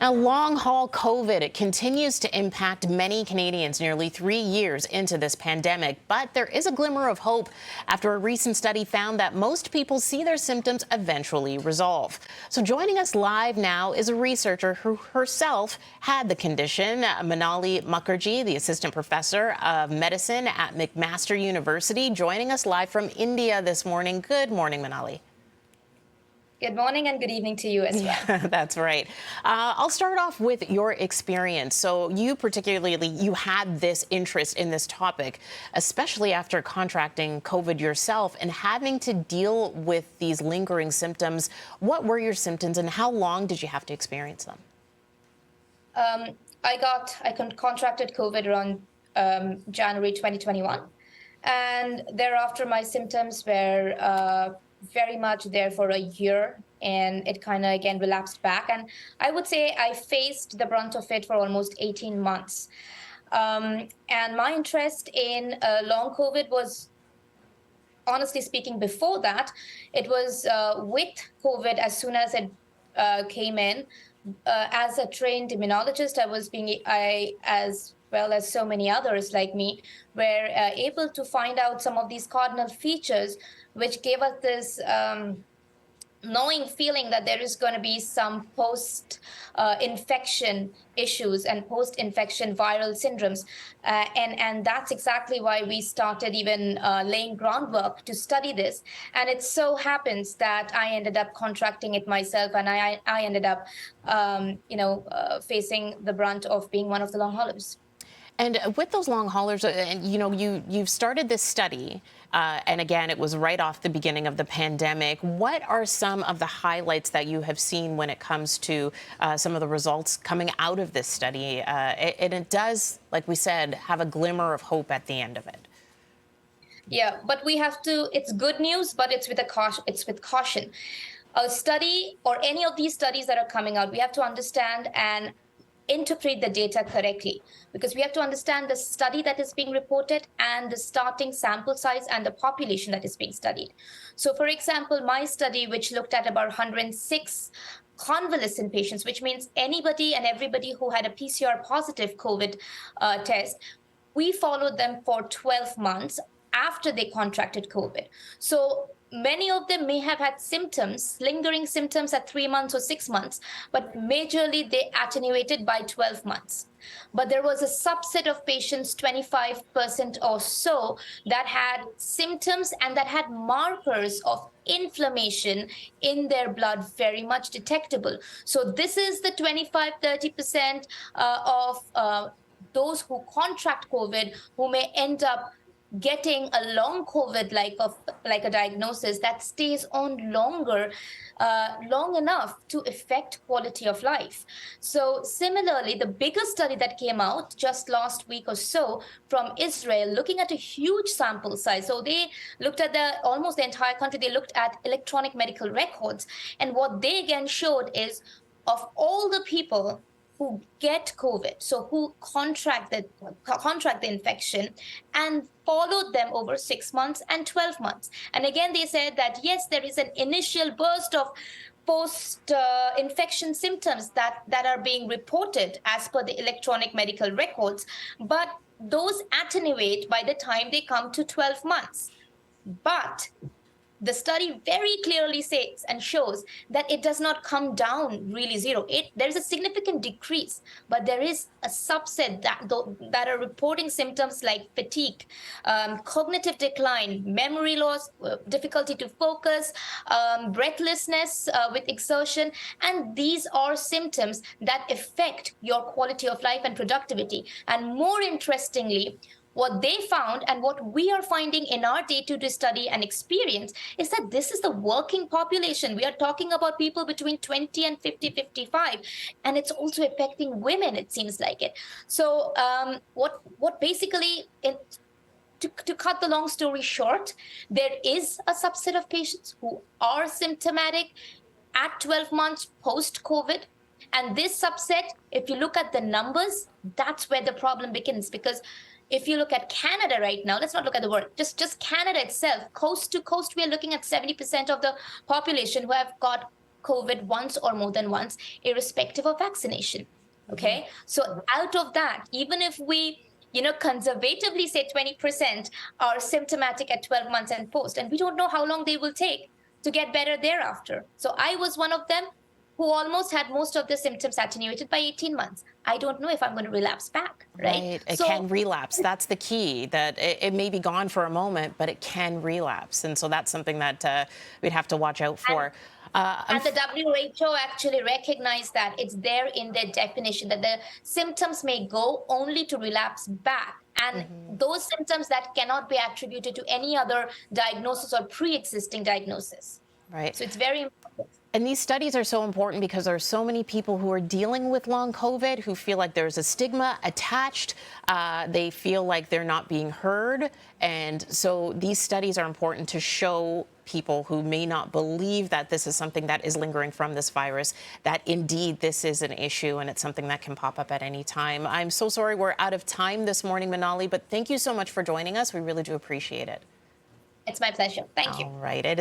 Now, long-haul COVID, it continues to impact many Canadians nearly 3 years into this pandemic. But there is a glimmer of hope after a recent study found that most people see their symptoms eventually resolve. So joining us live now is a researcher who herself had the condition, Manali Mukherjee, the assistant professor of medicine at McMaster University, joining us live from India this morning. Good morning, Manali. Good morning and good evening to you as well. Yeah, that's right. I'll start off with your experience. So you had this interest in this topic, especially after contracting COVID yourself and having to deal with these lingering symptoms. What were your symptoms and how long did you have to experience them? I contracted COVID around January 2021. And thereafter, my symptoms were very much there for a year, and it kind of again relapsed back. And I would say I faced the brunt of it for almost 18 months. And my interest in long COVID was, honestly speaking, before that. It was with COVID. As soon as it came in, as a trained immunologist, I, as well as so many others like me, were able to find out some of these cardinal features, which gave us this knowing feeling that there is going to be some post-infection issues and post-infection viral syndromes. And that's exactly why we started even laying groundwork to study this. And it so happens that I ended up contracting it myself, and I ended up, facing the brunt of being one of the long haulers. And with those long haulers, you've started this study, and again, it was right off the beginning of the pandemic. What are some of the highlights that you have seen when it comes to some of the results coming out of this study? And it does, like we said, have a glimmer of hope at the end of it. Yeah, but we have to. It's good news, but it's with caution. A study or any of these studies that are coming out, we have to understand and interpret the data correctly, because we have to understand the study that is being reported and the starting sample size and the population that is being studied. So, for example, my study, which looked at about 106 convalescent patients, which means anybody and everybody who had a PCR positive COVID test, we followed them for 12 months after they contracted COVID. So many of them may have had symptoms, lingering symptoms at 3 months or 6 months, but majorly they attenuated by 12 months. But there was a subset of patients, 25% or so, that had symptoms and that had markers of inflammation in their blood very much detectable. So this is the 25-30% of those who contract COVID who may end up getting a long COVID like a diagnosis that stays on long enough to affect quality of life. So similarly, the biggest study that came out just last week or so from Israel, looking at a huge sample size. So they looked at almost the entire country. They looked at electronic medical records. And what they again showed is, of all the people who get COVID, so who contract the infection, and followed them over 6 months and 12 months. And again, they said that, yes, there is an initial burst of post-infection symptoms that are being reported as per the electronic medical records, but those attenuate by the time they come to 12 months. But the study very clearly says and shows that it does not come down really zero. There's a significant decrease, but there is a subset that are reporting symptoms like fatigue, cognitive decline, memory loss, difficulty to focus, breathlessness with exertion. And these are symptoms that affect your quality of life and productivity. And more interestingly, what they found and what we are finding in our day-to-day study and experience is that this is the working population. We are talking about people between 20 and 50, 55, and it's also affecting women, it seems like it. So what basically, to cut the long story short, there is a subset of patients who are symptomatic at 12 months post-COVID. And this subset, if you look at the numbers, that's where the problem begins, because if you look at Canada right now, let's not look at the world, just Canada itself, coast to coast, we are looking at 70% of the population who have got COVID once or more than once, irrespective of vaccination. Okay. So out of that, even if we, conservatively say 20% are symptomatic at 12 months and post, and we don't know how long they will take to get better thereafter. So I was one of them who almost had most of the symptoms attenuated by 18 months. I don't know if I'm going to relapse back, right? It can relapse. That's the key, that it may be gone for a moment, but it can relapse. And so that's something that we'd have to watch out for. And the WHO actually recognized that. It's there in their definition that the symptoms may go only to relapse back. And those symptoms that cannot be attributed to any other diagnosis or pre-existing diagnosis. Right. So it's very important. And these studies are so important because there are so many people who are dealing with long COVID who feel like there's a stigma attached. They feel like they're not being heard. And so these studies are important to show people who may not believe that this is something that is lingering from this virus, that indeed this is an issue and it's something that can pop up at any time. I'm so sorry we're out of time this morning, Manali, but thank you so much for joining us. We really do appreciate it. It's my pleasure. Thank you. All right. It is